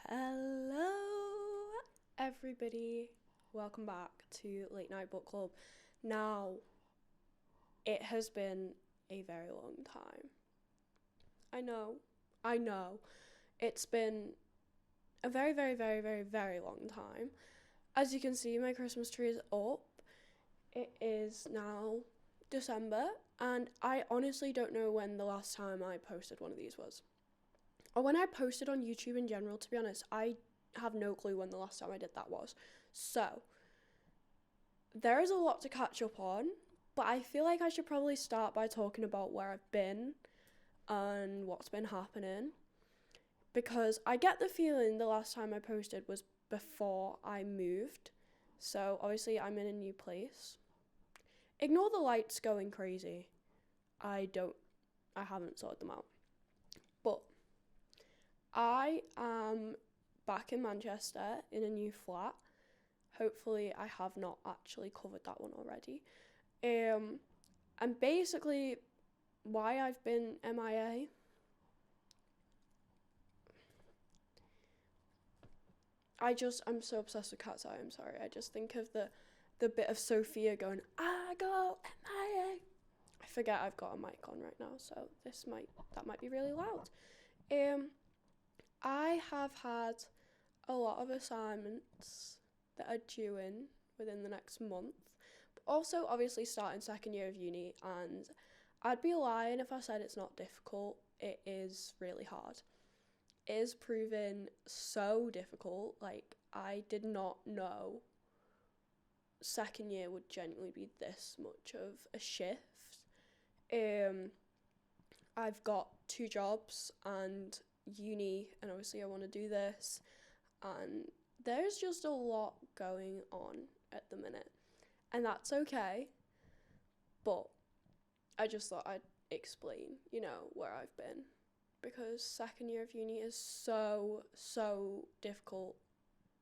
Hello everybody, welcome back to Late Night Book Club. Now, it has been a very long time. I know, it's been a very, very, very, very, very long time. As you can see, my Christmas tree is up. It is now December, and I honestly don't know when the last time I posted one of these was. Or when I posted on YouTube in general, to be honest, I have no clue when the last time I did that was. So, there is a lot to catch up on, but I feel like I should probably start by talking about where I've been and what's been happening. Because I get the feeling the last time I posted was before I moved. So, obviously, I'm in a new place. Ignore the lights going crazy. I haven't sorted them out. But I am back in Manchester in a new flat. Hopefully I have not actually covered that one already. And basically why I've been MIA. I'm so obsessed with Cat's Eye, I'm sorry. I just think of the bit of Sophia going, I go MIA. I forget I've got a mic on right now, so that might be really loud. I have had a lot of assignments that are due in within the next month, but also obviously starting second year of uni, and I'd be lying if I said it's not difficult. It is really hard. It is proving so difficult. Like, I did not know second year would genuinely be this much of a shift. I've got 2 jobs and uni, and obviously I want to do this, and there's just a lot going on at the minute, and that's okay, but I just thought I'd explain, where I've been, because second year of uni is so difficult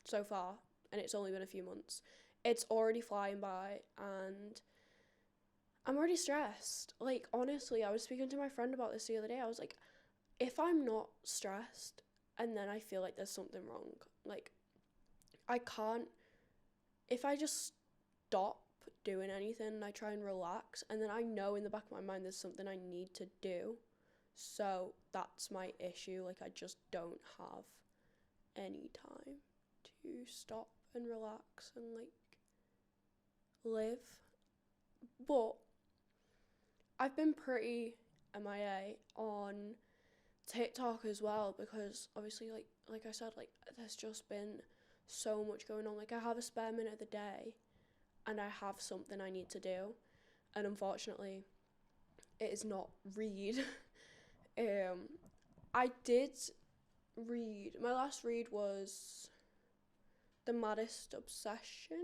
so far, and it's only been a few months. It's already flying by, and I'm already stressed. Like, honestly, I was speaking to my friend about this the other day. I was like, if I'm not stressed and then I feel like there's something wrong, like, I can't, if I just stop doing anything and I try and relax, and then I know in the back of my mind there's something I need to do. So that's my issue. Like, I just don't have any time to stop and relax and, like, live. But I've been pretty MIA on TikTok as well, because obviously like I said, like, there's just been so much going on. Like, I have a spare minute of the day and I have something I need to do, and unfortunately it is not read. I did read, my last read was The Maddest Obsession,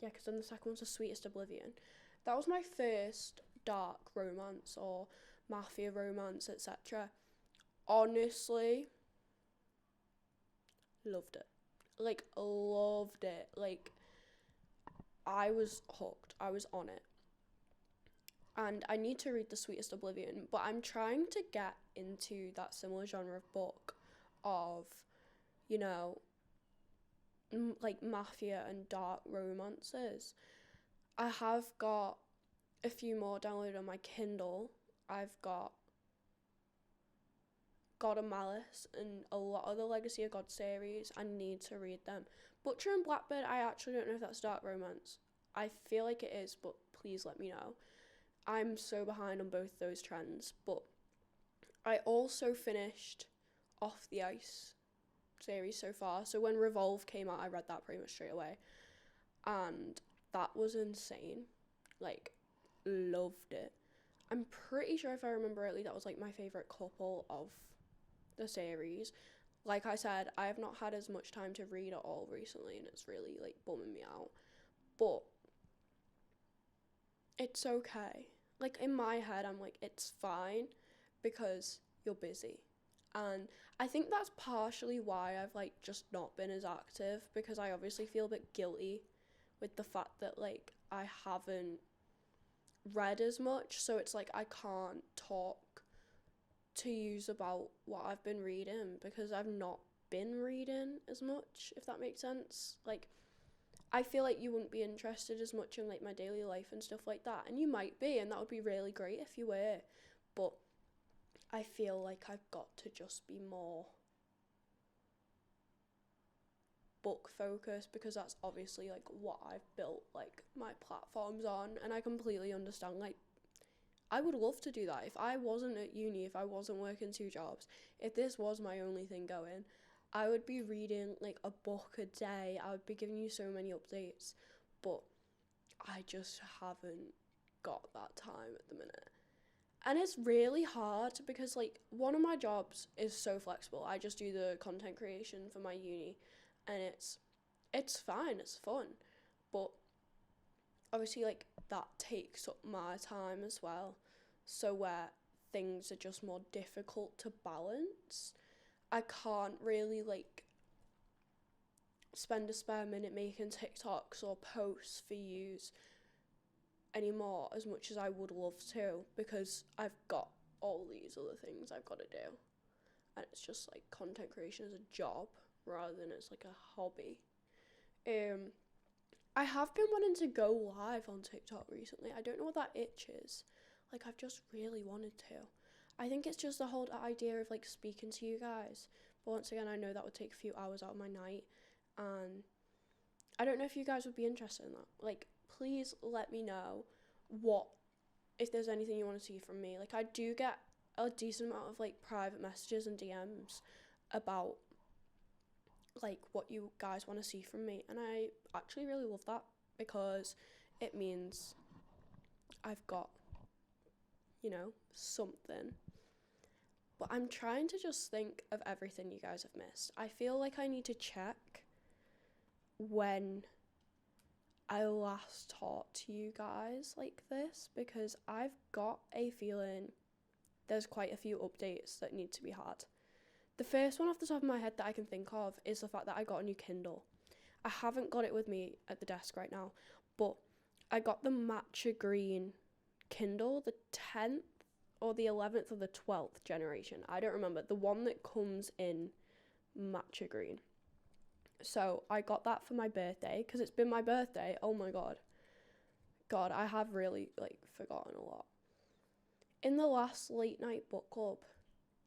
because then the second one's The Sweetest Oblivion. That was my first dark romance or mafia romance, etc. Honestly, loved it. Like, loved it. Like, I was hooked. I was on it. And I need to read The Sweetest Oblivion, but I'm trying to get into that similar genre of book of, like, mafia and dark romances. I have got a few more downloaded on my Kindle. I've got God of Malice and a lot of the Legacy of God series. I need to read them. Butcher and Blackbird, I actually don't know if that's dark romance. I feel like it is, but please let me know. I'm so behind on both those trends. But I also finished Off the Ice series so far. So when Revolve came out, I read that pretty much straight away. And that was insane. Like, loved it. I'm pretty sure, if I remember rightly, that was like my favourite couple of the series. Like I said, I have not had as much time to read at all recently, and it's really, like, bumming me out. But it's okay. Like, in my head, I'm like, it's fine because you're busy. And I think that's partially why I've, like, just not been as active, because I obviously feel a bit guilty with the fact that, like, I haven't read as much, so it's like I can't talk to use about what I've been reading because I've not been reading as much, if that makes sense. Like, I feel like you wouldn't be interested as much in like my daily life and stuff like that, and you might be, and that would be really great if you were, but I feel like I've got to just be more book focused, because that's obviously like what I've built like my platforms on, and I completely understand. Like, I would love to do that if I wasn't at uni, if I wasn't working 2 jobs, if this was my only thing going, I would be reading like a book a day. I would be giving you so many updates, but I just haven't got that time at the minute. And it's really hard because like one of my jobs is so flexible. I just do the content creation for my uni, and it's fine, it's fun. But obviously like that takes up my time as well. So where things are just more difficult to balance, I can't really like spend a spare minute making TikToks or posts for yous anymore as much as I would love to, because I've got all these other things I've got to do, and it's just like content creation is a job rather than it's like a hobby. I have been wanting to go live on TikTok recently. I don't know what that itch is. Like, I've just really wanted to. I think it's just the whole idea of like speaking to you guys, but once again I know that would take a few hours out of my night, and I don't know if you guys would be interested in that. Like, please let me know if there's anything you want to see from me. Like, I do get a decent amount of like private messages and DMs about like what you guys want to see from me, and I actually really love that, because it means I've got, something. But I'm trying to just think of everything you guys have missed. I feel like I need to check when I last talked to you guys like this, because I've got a feeling there's quite a few updates that need to be had. The first one off the top of my head that I can think of is the fact that I got a new Kindle. I haven't got it with me at the desk right now, but I got the matcha green Kindle, the 10th or the 11th or the 12th generation. I don't remember. The one that comes in matcha green. So I got that for my birthday, because it's been my birthday. Oh my God, I have really forgotten a lot. In the last late night book club,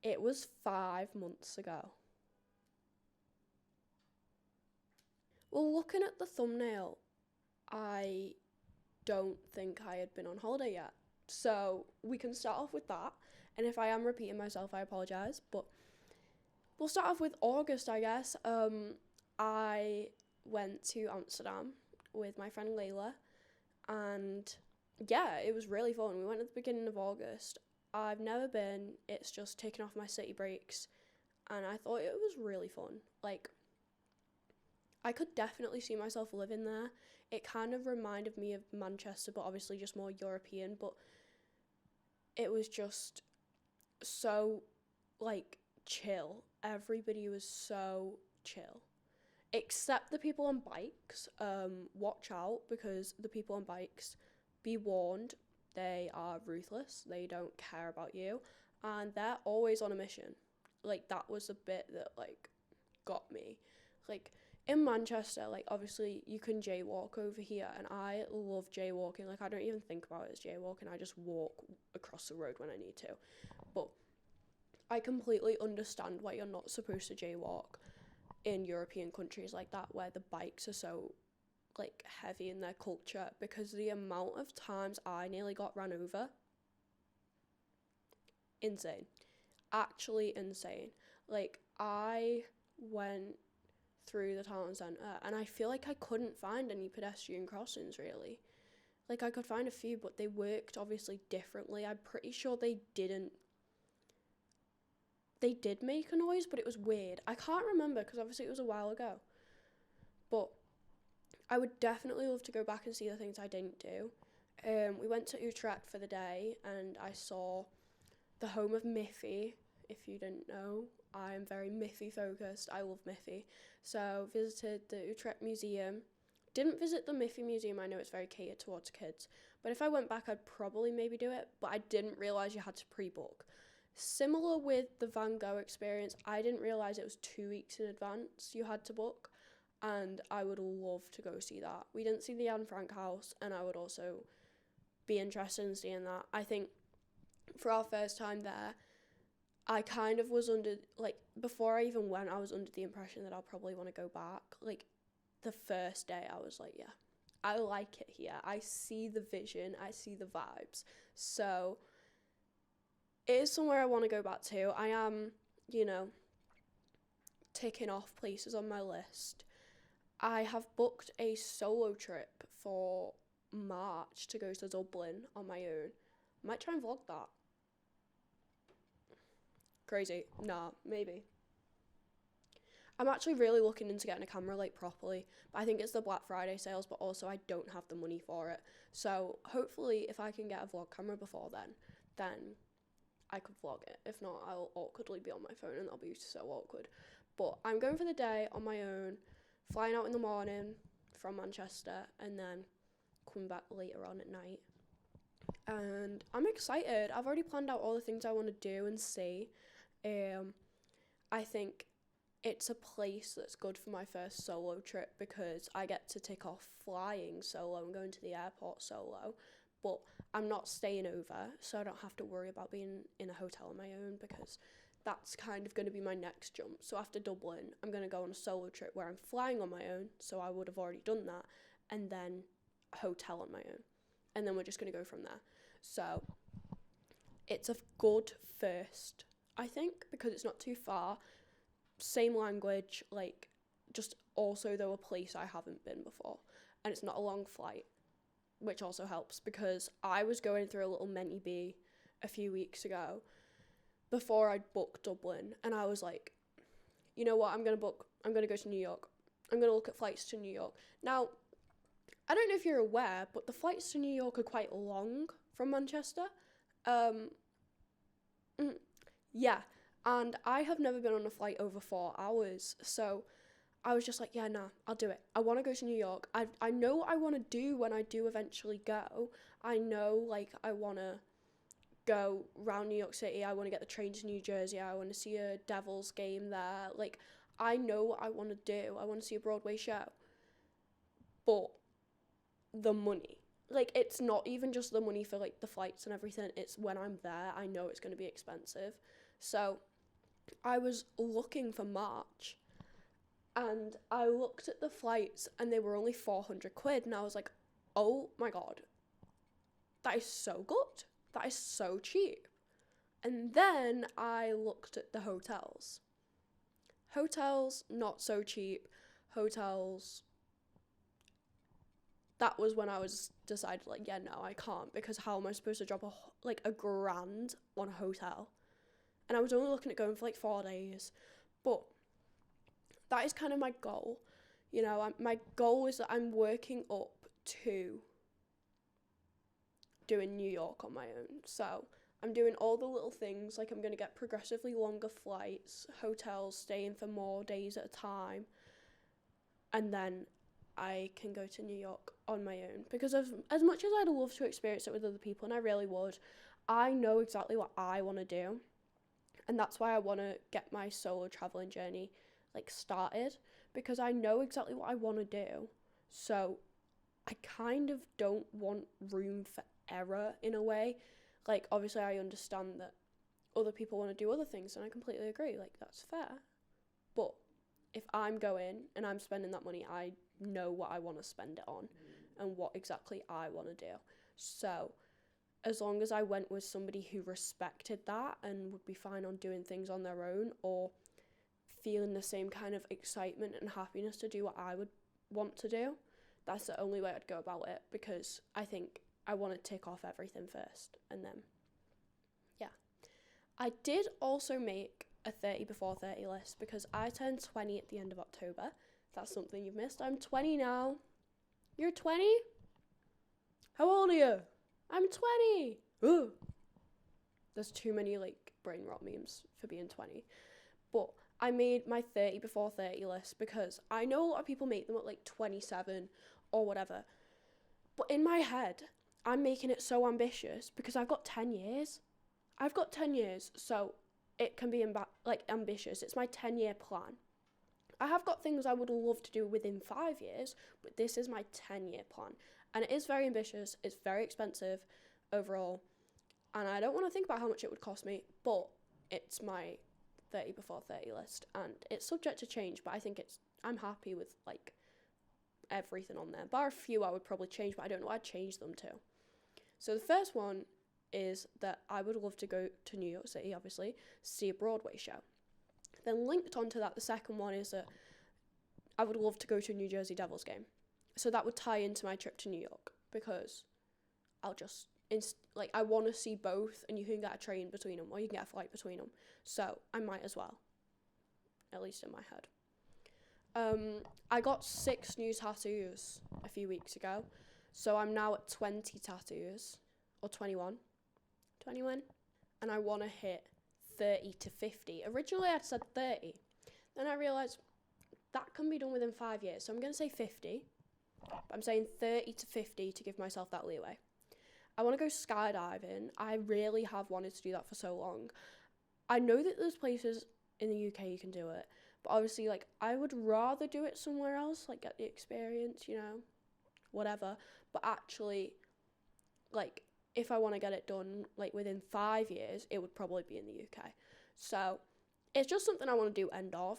it was 5 months ago. Well, looking at the thumbnail, I don't think I had been on holiday yet. So we can start off with that. And if I am repeating myself, I apologise. But we'll start off with August, I guess. I went to Amsterdam with my friend Layla. And yeah, it was really fun. We went at the beginning of August. I've never been. It's just taken off my city breaks. And I thought it was really fun. Like, I could definitely see myself living there. It kind of reminded me of Manchester, but obviously just more European. But it was just so, chill. Everybody was so chill. Except the people on bikes. Watch out, because the people on bikes, be warned, they are ruthless. They don't care about you. And they're always on a mission. That was a bit that, got me. In Manchester, obviously you can jaywalk over here, and I love jaywalking. I don't even think about it as jaywalking. I just walk across the road when I need to. But I completely understand why you're not supposed to jaywalk in European countries like that, where the bikes are so, heavy in their culture, because the amount of times I nearly got ran over, insane. Actually insane. I went through the town centre, and I feel like I couldn't find any pedestrian crossings, really. I could find a few, but they worked obviously differently. I'm pretty sure they did make a noise, but it was weird. I can't remember, because obviously it was a while ago. But I would definitely love to go back and see the things I didn't do. We went to Utrecht for the day, and I saw the home of Miffy. If you didn't know, I am very Miffy focused. I love Miffy. So visited the Utrecht Museum. Didn't visit the Miffy Museum. I know it's very catered towards kids. But if I went back, I'd probably maybe do it. But I didn't realise you had to pre-book. Similar with the Van Gogh experience, I didn't realise it was 2 weeks in advance you had to book, and I would love to go see that. We didn't see the Anne Frank house, and I would also be interested in seeing that. I think for our first time there, I kind of was under, like, before I even went, I was under the impression that I'll probably want to go back. Like, the first day, I was like, yeah, I like it here. I see the vision, I see the vibes. So it is somewhere I want to go back to. I am, ticking off places on my list. I have booked a solo trip for March to go to Dublin on my own. Might try and vlog that. Crazy. Nah, maybe. I'm actually really looking into getting a camera, like, properly. But I think it's the Black Friday sales, but also I don't have the money for it. So hopefully if I can get a vlog camera before then I could vlog it. If not, I'll awkwardly be on my phone, and that'll be so awkward. But I'm going for the day on my own, flying out in the morning from Manchester, and then coming back later on at night. And I'm excited. I've already planned out all the things I want to do and see. I think it's a place that's good for my first solo trip because I get to tick off flying solo and going to the airport solo, but I'm not staying over, so I don't have to worry about being in a hotel on my own, because that's kind of going to be my next jump. So after Dublin, I'm going to go on a solo trip where I'm flying on my own, so I would have already done that, and then a hotel on my own, and then we're just going to go from there. So it's a good first, I think, because it's not too far, same language, like, just also though a place I haven't been before, and it's not a long flight, which also helps, because I was going through a little menti B a few weeks ago before I'd booked Dublin, and I was like, you know what, I'm going to go to New York. I'm going to look at flights to New York. Now, I don't know if you're aware, but the flights to New York are quite long from Manchester. Yeah, and I have never been on a flight over 4 hours, so I was just like, yeah, nah, I'll do it. I want to go to New York. I know what I want to do when I do eventually go. I know, like, I want to go around New York City. I want to get the train to New Jersey. I want to see a Devils game there. Like, I know what I want to do. I want to see a Broadway show. But the money. Like, it's not even just the money for, like, the flights and everything. It's when I'm there, I know it's going to be expensive. So I was looking for March, and I looked at the flights, and they were only 400 quid, and I was like, oh my god, that is so good. That is so cheap. And then I looked at the hotels. Hotels, not so cheap. Hotels, that was when I was decided, like, yeah, no, I can't, because how am I supposed to drop a grand on a hotel? And I was only looking at going for, like, 4 days. But that is kind of my goal. You know, my goal is that I'm working up to doing New York on my own. So I'm doing all the little things, like, I'm going to get progressively longer flights, hotels, staying for more days at a time, and then I can go to New York on my own. Because as much as I'd love to experience it with other people, and I really would, I know exactly what I want to do, and that's why I want to get my solo traveling journey, like, started, because I know exactly what I want to do. So I kind of don't want room for error in a way. Like, obviously I understand that other people want to do other things, and I completely agree, like, that's fair. But if I'm going and I'm spending that money, I know what I want to spend it on and what exactly I want to do. So as long as I went with somebody who respected that and would be fine on doing things on their own, or feeling the same kind of excitement and happiness to do what I would want to do, that's the only way I'd go about it, because I think I want to tick off everything first, and then, yeah. I did also make a 30 before 30 list, because I turned 20 at the end of October. That's something you've missed. I'm 20 now. You're 20? How old are you? I'm 20. Ugh. There's too many, like, brain rot memes for being 20. But I made my 30 before 30 list because I know a lot of people make them at, like, 27 or whatever. But in my head, I'm making it so ambitious because I've got 10 years. I've got 10 years, so it can be ambitious. It's my 10-year plan. I have got things I would love to do within 5 years, but this is my 10-year plan. And it is very ambitious. It's very expensive overall. And I don't want to think about how much it would cost me, but it's my 30 before 30 list. And it's subject to change, but I'm happy with like everything on there. Bar a few I would probably change, but I don't know what I'd change them to. So the first one is that I would love to go to New York City, obviously, see a Broadway show. Then linked onto that, the second one is that I would love to go to a New Jersey Devils game. So that would tie into my trip to New York, because I'll just, I want to see both, and you can get a train between them, or you can get a flight between them. So I might as well, at least in my head. I got 6 new tattoos a few weeks ago, so I'm now at 20 tattoos, or 21, and I want to hit 30 to 50. Originally I'd said 30, then I realised that can be done within 5 years, so I'm going to say 50, but I'm saying 30 to 50 to give myself that leeway. I want to go skydiving. I really have wanted to do that for so long. I know that there's places in the UK you can do it, but obviously, like, I would rather do it somewhere else, like, get the experience, you know, whatever. But actually, like, if I want to get it done, like, within 5 years, it would probably be in the UK. So, it's just something I want to do end of,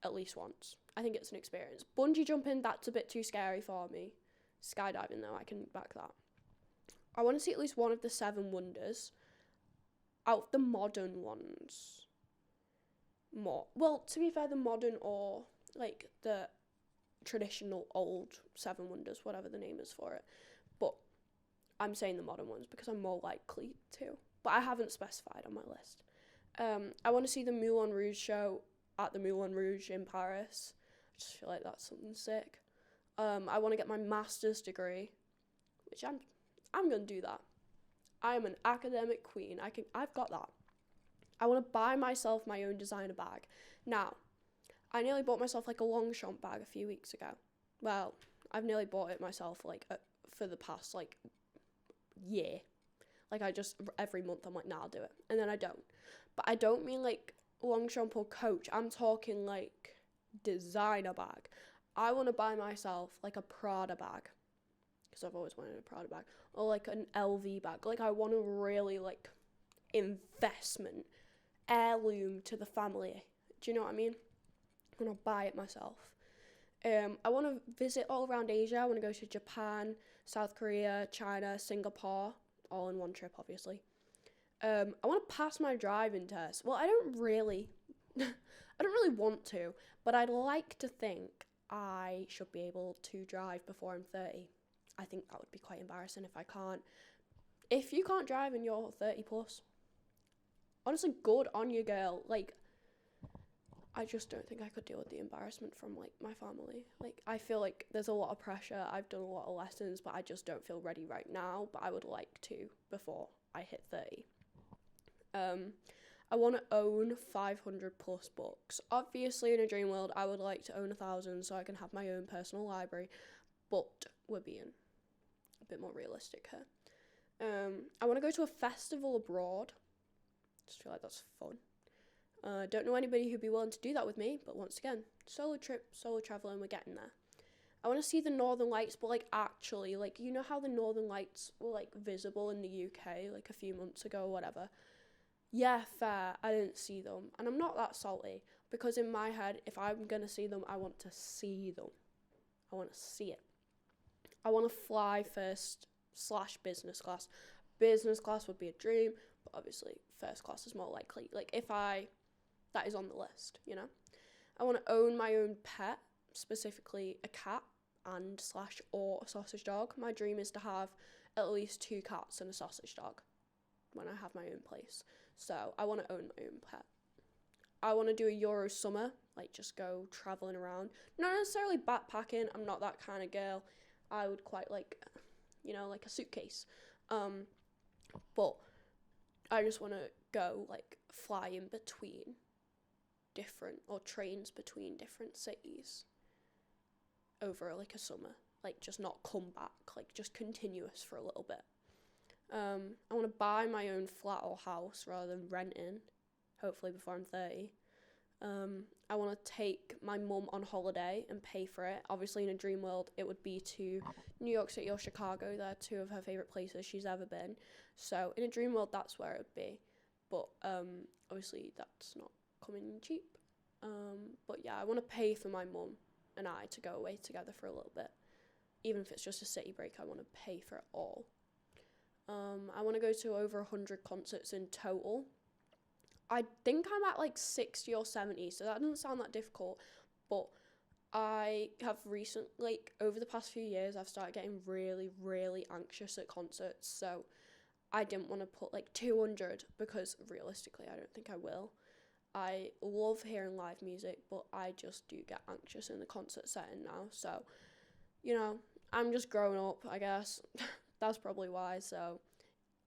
at least once. I think it's an experience. Bungee jumping, that's a bit too scary for me. Skydiving, though, I can back that. I want to see at least one of the 7 wonders. Out of the modern ones. More. Well, to be fair, the modern or, like, the traditional old 7 wonders, whatever the name is for it. But I'm saying the modern ones because I'm more likely to. But I haven't specified on my list. I want to see the Moulin Rouge show at the Moulin Rouge in Paris. I just feel like that's something sick. I want to get my master's degree, which I'm going to do that. I am an academic queen. I've got that. I want to buy myself my own designer bag. Now, I nearly bought myself like a Longchamp bag a few weeks ago. Well, I've nearly bought it myself like for the past like year. Like every month I'm like, nah, I'll do it. And then I don't. But I don't mean like Longchamp or Coach. I'm talking like designer bag. I want to buy myself like a Prada bag, because I've always wanted a Prada bag, or like an LV bag. Like, I want a really like investment heirloom to the family. Do you know what I mean? I'm gonna buy it myself. I want to visit all around Asia. I want to go to Japan, South Korea, China, Singapore, all in one trip, obviously. I want to pass my driving test. Well, I don't really want to, but I'd like to think I should be able to drive before I'm 30. I think that would be quite embarrassing if I can't. If you can't drive and you're 30 plus, honestly, good on you, girl. Like, I just don't think I could deal with the embarrassment from, like, my family. Like, I feel like there's a lot of pressure. I've done a lot of lessons, but I just don't feel ready right now. But I would like to before I hit 30. I want to own 500 plus books. Obviously, in a dream world, I would like to own 1,000 so I can have my own personal library. But we're being a bit more realistic here. I want to go to a festival abroad. Just feel like that's fun. Don't know anybody who'd be willing to do that with me, but once again, solo trip, solo traveling, we're getting there. I want to see the Northern Lights, but like actually, like, you know how the Northern Lights were like visible in the UK like a few months ago or whatever? Yeah, fair, I didn't see them, and I'm not that salty, because in my head, if I'm gonna see them, I want to see them. I want to see it. I want to fly first / business class. Business class would be a dream, but obviously first class is more likely. Like, that is on the list, you know. I want to own my own pet, specifically a cat and / or a sausage dog. My dream is to have at least 2 cats and a sausage dog when I have my own place. So I want to own my own pet. I want to do a Euro summer, like just go traveling around. Not necessarily backpacking. I'm not that kind of girl. I would quite like, you know, like a suitcase. But I just want to go like fly in between different, or trains between different cities over like a summer. Like, just not come back, like just continuous for a little bit. I want to buy my own flat or house rather than renting, hopefully before I'm 30. I want to take my mum on holiday and pay for it. Obviously, in a dream world, it would be to New York City or Chicago. They're two of her favourite places she's ever been. So in a dream world, that's where it would be. But obviously, that's not coming cheap. But yeah, I want to pay for my mum and I to go away together for a little bit. Even if it's just a city break, I want to pay for it all. I want to go to over 100 concerts in total. I think I'm at like 60 or 70, so that doesn't sound that difficult. But I have recently, like over the past few years, I've started getting really, really anxious at concerts. So I didn't want to put like 200 because realistically, I don't think I will. I love hearing live music, but I just do get anxious in the concert setting now. So, you know, I'm just growing up, I guess. That's probably why. So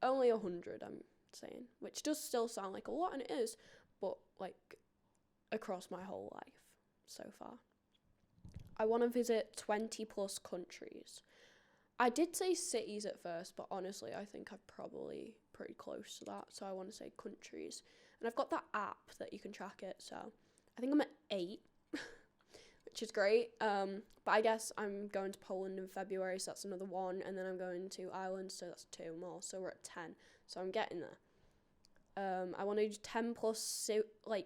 only 100, I'm saying, which does still sound like a lot, and it is, but like across my whole life so far. I want to visit 20 plus countries. I did say cities at first, but honestly, I think I'm probably pretty close to that. So I want to say countries. And I've got that app that you can track it. So I think I'm at 8, which is great. But I guess I'm going to Poland in February, so that's another 1. And then I'm going to Ireland, so that's 2 more. So we're at 10. So I'm getting there. I want to do 10 plus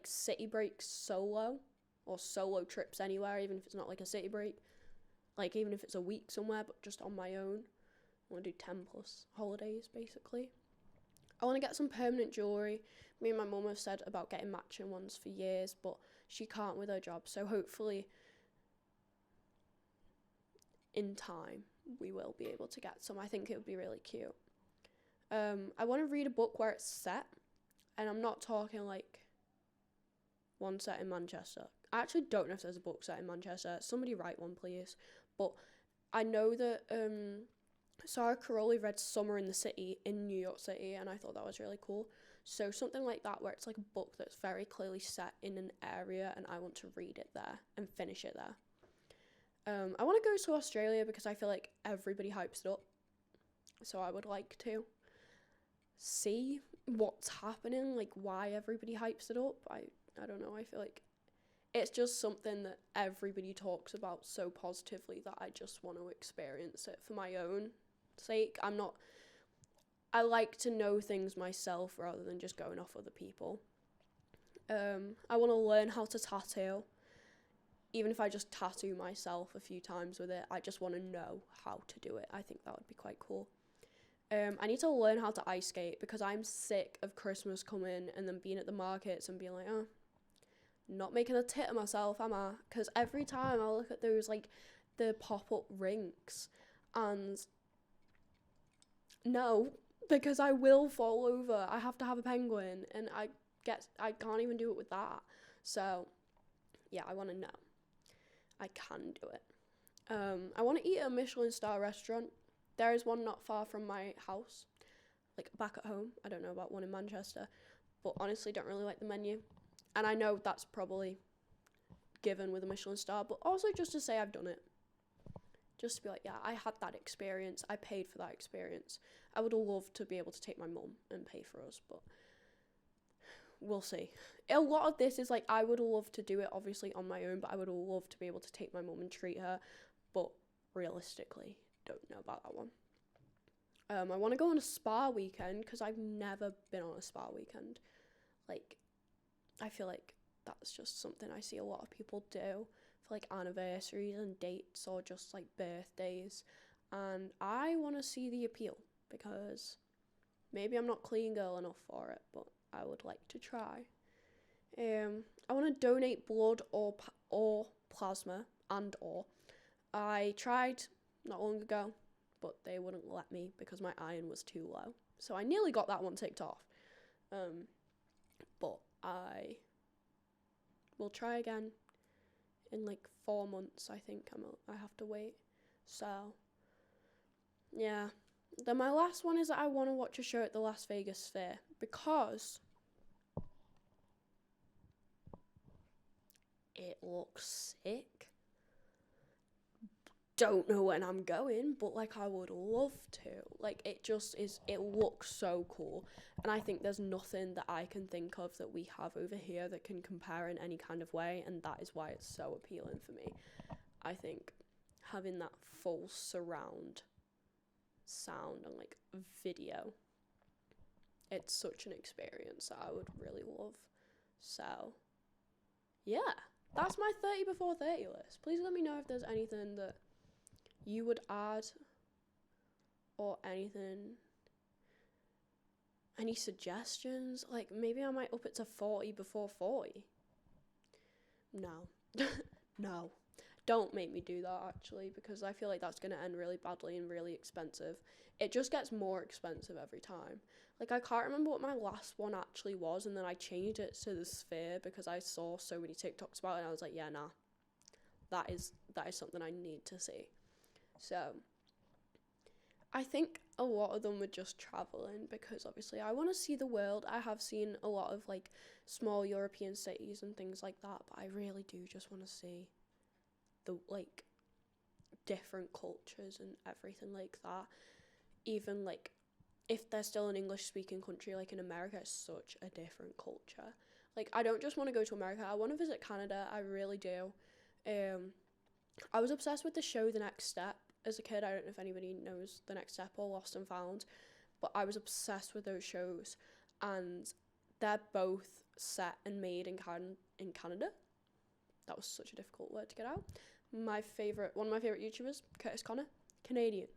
city breaks solo, or solo trips anywhere, even if it's not like a city break. Like even if it's a week somewhere, but just on my own. I want to do 10 plus holidays, basically. I want to get some permanent jewellery. Me and my mum have said about getting matching ones for years, but she can't with her job. So hopefully in time we will be able to get some. I think it would be really cute. I want to read a book where it's set. And I'm not talking like one set in Manchester. I actually don't know if there's a book set in Manchester. Somebody write one, please. But I know that Sarah Caroli read Summer in the City in New York City, and I thought that was really cool. So something like that where it's like a book that's very clearly set in an area, and I want to read it there and finish it there. I want to go to Australia because I feel like everybody hypes it up. So I would like to see what's happening, like why everybody hypes it up. I don't know, I feel like it's just something that everybody talks about so positively that I just want to experience it for my own sake. I like to know things myself rather than just going off other people. I want to learn how to tattoo. Even if I just tattoo myself a few times with it, I just want to know how to do it. I think that would be quite cool. I need to learn how to ice skate because I'm sick of Christmas coming and then being at the markets and being like, oh, not making a tit of myself, am I? Because every time I look at those, like, the pop-up rinks, and no, because I will fall over. I have to have a penguin, and I can't even do it with that. So, yeah, I want to know. I can do it. I want to eat at a Michelin star restaurant. There is one not far from my house, like back at home. I don't know about one in Manchester, but honestly don't really like the menu. And I know that's probably given with a Michelin star, but also just to say I've done it. Just to be like, yeah, I had that experience. I paid for that experience. I would love to be able to take my mum and pay for us, but we'll see. A lot of this is like, I would love to do it obviously on my own, but I would love to be able to take my mum and treat her, but realistically, don't know about that one. I want to go on a spa weekend because I've never been on a spa weekend. Like, I feel like that's just something I see a lot of people do for like anniversaries and dates or just like birthdays. And I want to see the appeal because maybe I'm not clean girl enough for it, but I would like to try. I want to donate blood or plasma or. I tried not long ago, but they wouldn't let me because my iron was too low. So I nearly got that one ticked off. But I will try again in like 4 months. I think I have to wait. So yeah. Then my last one is that I want to watch a show at the Las Vegas Fair because it looks sick. don't know when I'm going, but like I would love to. Like it just is, it looks so cool. And I think there's nothing that I can think of that we have over here that can compare in any kind of way, and that is why it's so appealing for me. I think having that full surround sound and like video, it's such an experience that I would really love. So yeah, that's my 30 before 30 list. Please let me know if there's anything that you would add or anything, any suggestions. Like maybe I might up it to 40 before 40. No. No, don't make me do that actually, because I feel like that's going to end really badly and really expensive. It just gets more expensive every time. Like I can't remember what my last one actually was, and then I changed it to the sphere because I saw so many TikToks about it and I was like, yeah, nah, that is something I need to see. So I think a lot of them were just traveling, because obviously I want to see the world. I have seen a lot of like small European cities and things like that, but I really do just want to see the like different cultures and everything like that. Even like if they're still an English speaking country, like in America, it's such a different culture. Like I don't just want to go to America, I want to visit Canada. I really do. I was obsessed with the show The Next Step as a kid. I don't know if anybody knows The Next Step or Lost and Found, but I was obsessed with those shows, and they're both set and made in Canada. That was such a difficult word to get out. One of my favourite YouTubers, Curtis Connor, Canadian.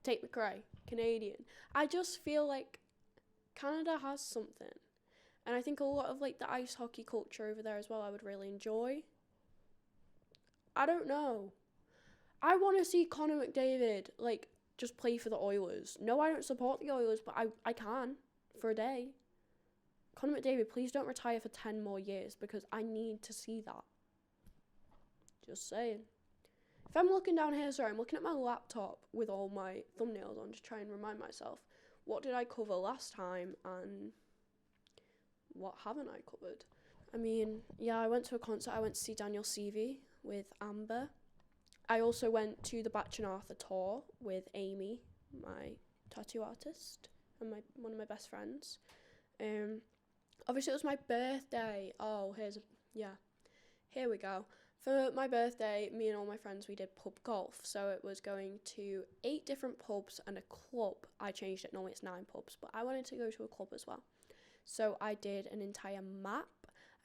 Tate McRae, Canadian. I just feel like Canada has something, and I think a lot of like the ice hockey culture over there as well I would really enjoy. I don't know. I want to see Connor McDavid, like, just play for the Oilers. No, I don't support the Oilers, but I can for a day. Connor McDavid, please don't retire for 10 more years, because I need to see that. Just saying. If I'm looking down here, sorry, I'm looking at my laptop with all my thumbnails on to try and remind myself, what did I cover last time and what haven't I covered? I mean, yeah, I went to a concert. I went to see Daniel Seavey with Amber. I also went to the Batch and Arthur tour with Amy, my tattoo artist, and one of my best friends. Obviously it was my birthday. Oh, here we go. For my birthday, me and all my friends, we did pub golf. So it was going to 8 different pubs and a club. I changed it. Normally it's 9 pubs, but I wanted to go to a club as well. So I did an entire map.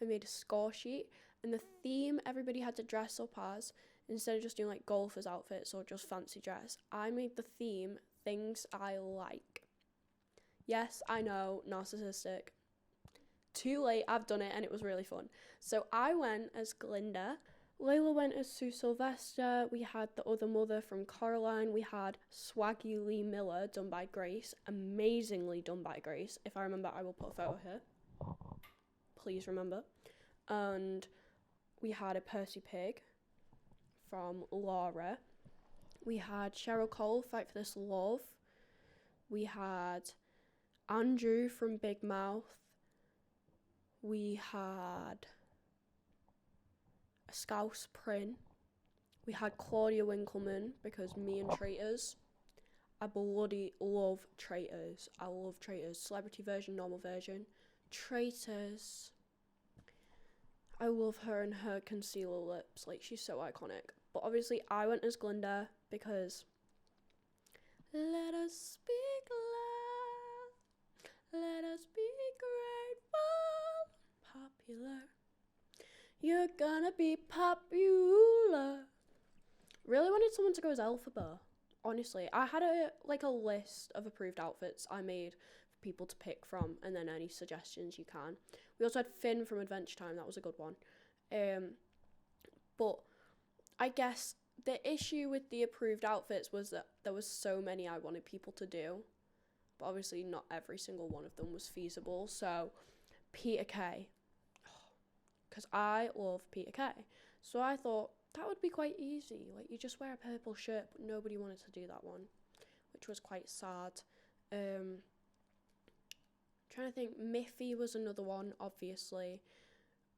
I made a score sheet, and the theme everybody had to dress up as, instead of just doing like golfers outfits or just fancy dress, I made the theme things I like. Yes, I know, narcissistic. Too late, I've done it and it was really fun. So I went as Glinda, Layla went as Sue Sylvester, we had the other mother from Coraline, we had Swaggy Lee Miller, done by Grace, amazingly done by Grace. If I remember, I will put a photo here. Please remember. And we had a Percy Pig from Laura. We had Cheryl Cole, Fight for This Love. We had Andrew from Big Mouth. We had a Scouse Prin. We had Claudia Winkleman, because me and Traitors. I bloody love Traitors. I love Traitors. Celebrity version, normal version. Traitors. I love her and her concealer lips. Like, she's so iconic. But obviously, I went as Glinda because let us speak loud. Let us be grateful. Popular. You're gonna be popular. Really wanted someone to go as Elphaba. Honestly, I had a list of approved outfits I made for people to pick from, and then any suggestions you can. We also had Finn from Adventure Time. That was a good one. But I guess the issue with the approved outfits was that there was so many I wanted people to do, but obviously not every single one of them was feasible. So Peter Kay, because I love Peter Kay, so I thought that would be quite easy. Like, you just wear a purple shirt, but nobody wanted to do that one, which was quite sad. Trying to think, Miffy was another one, obviously,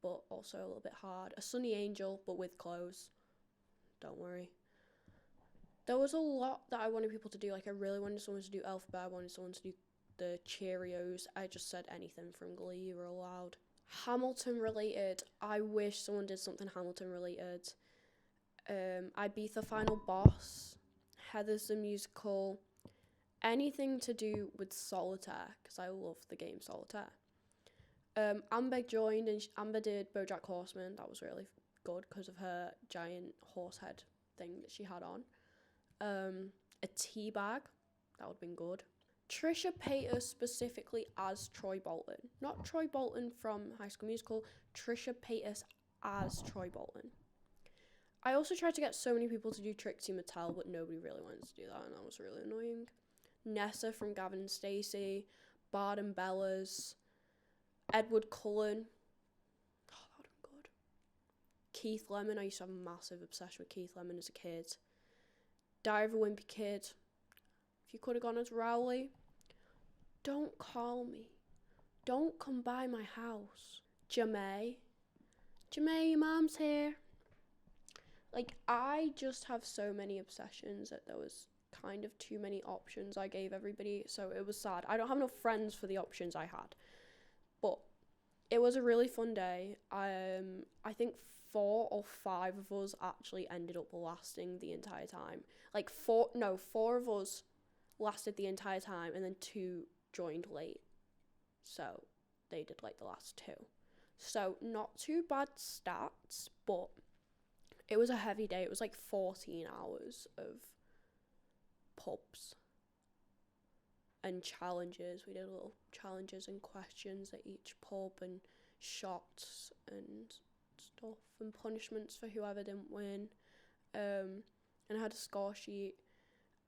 but also a little bit hard. A Sunny Angel, but with clothes. Don't worry. There was a lot that I wanted people to do. Like, I really wanted someone to do alphabet. I wanted someone to do the Cheerios. I just said anything from Glee, you were allowed. Hamilton related. I wish someone did something Hamilton related. Ibiza Final Boss. Heather's the Musical. Anything to do with solitaire, because I love the game solitaire. Amber joined, and Amber did BoJack Horseman. That was really good because of her giant horse head thing that she had on. A tea bag, that would have been good. Trisha Paytas specifically as Troy Bolton. Not Troy Bolton from High School Musical, Trisha Paytas as Troy Bolton. I also tried to get so many people to do Trixie Mattel, but nobody really wanted to do that, and that was really annoying. Nessa from Gavin and Stacey, Bard and Bellas, Edward Cullen. Oh, that would have been good. Keith Lemon. I used to have a massive obsession with Keith Lemon as a kid. Diary of a Wimpy Kid. If you could have gone as Rowley. Don't call me. Don't come by my house. Jamae. Jamae, your mom's here. Like, I just have so many obsessions that there was kind of too many options I gave everybody, so it was sad. I don't have enough friends for the options I had. But it was a really fun day. I think 4 or 5 of us actually ended up lasting the entire time. Like 4 of us lasted the entire time, and then 2 joined late. So they did like the last 2. So not too bad stats, but it was a heavy day. It was like 14 hours of pubs and challenges. We did little challenges and questions at each pub, and shots and stuff, and punishments for whoever didn't win. And I had a score sheet,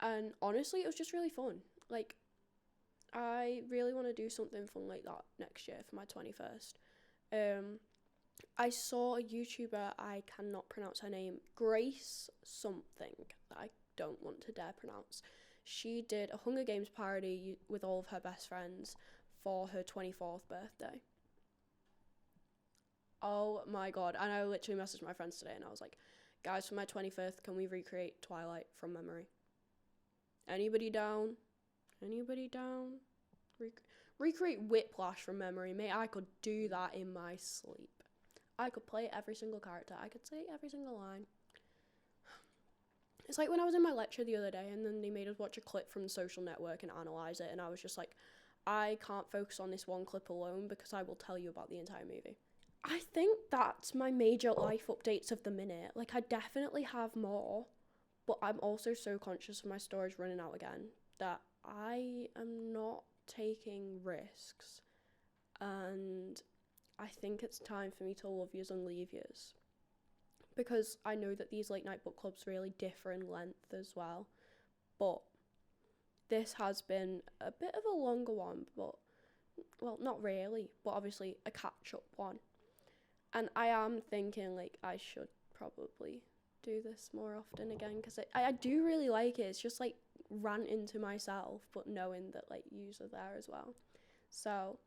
and honestly it was just really fun. Like, I really want to do something fun like that next year for my 21st. I saw a YouTuber, I cannot pronounce her name, Grace something, that I don't want to dare pronounce. She did a Hunger Games parody with all of her best friends for her 24th birthday. Oh my god. And I literally messaged my friends today and I was like, guys, for my 25th, can we recreate Twilight from memory? Anybody down? Anybody down? Recreate Whiplash from memory. Mate, I could do that in my sleep. I could play every single character. I could say every single line. It's like when I was in my lecture the other day and then they made us watch a clip from the Social Network and analyse it, and I was just like, I can't focus on this one clip alone because I will tell you about the entire movie. I think that's my major life updates of the minute. Like, I definitely have more, but I'm also so conscious of my storage running out again that I am not taking risks, and I think it's time for me to love yous and leave yous, because I know that these late night book clubs really differ in length as well, but this has been a bit of a longer one, but, well, not really, but obviously a catch-up one, and I am thinking, like, I should probably do this more often again, because I do really like it. It's just, like, ranting to myself, but knowing that, like, yous are there as well. So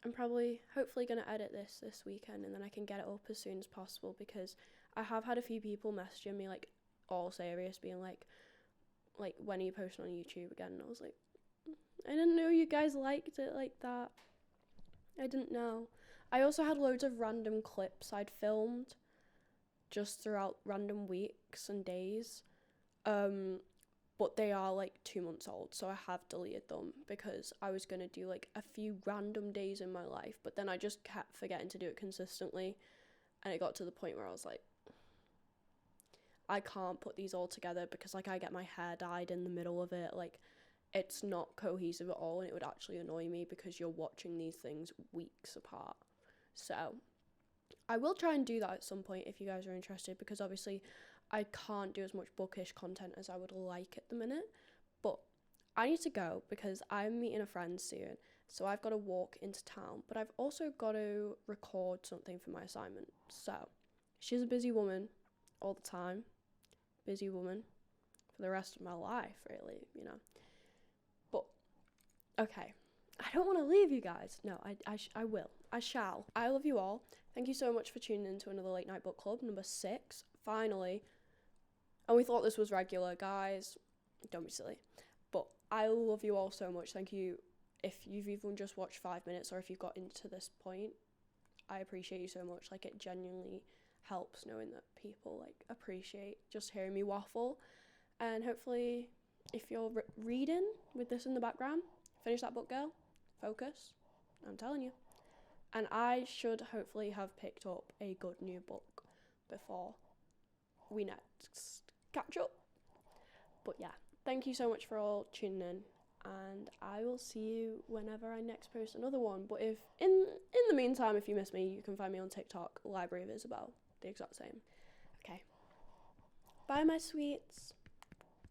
I'm hopefully going to edit this weekend, and then I can get it up as soon as possible, because I have had a few people messaging me, like, all serious, being like, when are you posting on YouTube again? And I was like, I didn't know you guys liked it like that. I didn't know. I also had loads of random clips I'd filmed just throughout random weeks and days, but they are like 2 months old, so I have deleted them because I was going to do like a few random days in my life, but then I just kept forgetting to do it consistently, and it got to the point where I was like, I can't put these all together because, like, I get my hair dyed in the middle of it. Like, it's not cohesive at all, and it would actually annoy me because you're watching these things weeks apart. So I will try and do that at some point if you guys are interested, because obviously I can't do as much bookish content as I would like at the minute. But I need to go because I'm meeting a friend soon, so I've got to walk into town, but I've also got to record something for my assignment. So she's a busy woman all the time. Busy woman for the rest of my life, really, you know. But okay, I don't want to leave you guys. No, I will. I shall. I love you all. Thank you so much for tuning in to another Late Night Book Club, number 6. Finally, And we thought this was regular, guys. Don't be silly. But I love you all so much. Thank you. If you've even just watched 5 minutes, or if you've got into this point, I appreciate you so much. Like, it genuinely helps knowing that people like appreciate just hearing me waffle. And hopefully, if you're reading with this in the background, finish that book, girl. Focus. I'm telling you. And I should hopefully have picked up a good new book before we next catch up. But yeah, thank you so much for all tuning in, and I will see you whenever I next post another one. But if in the meantime, if you miss me, you can find me on TikTok, Library of Isabel, the exact same. Okay. Bye, my sweets.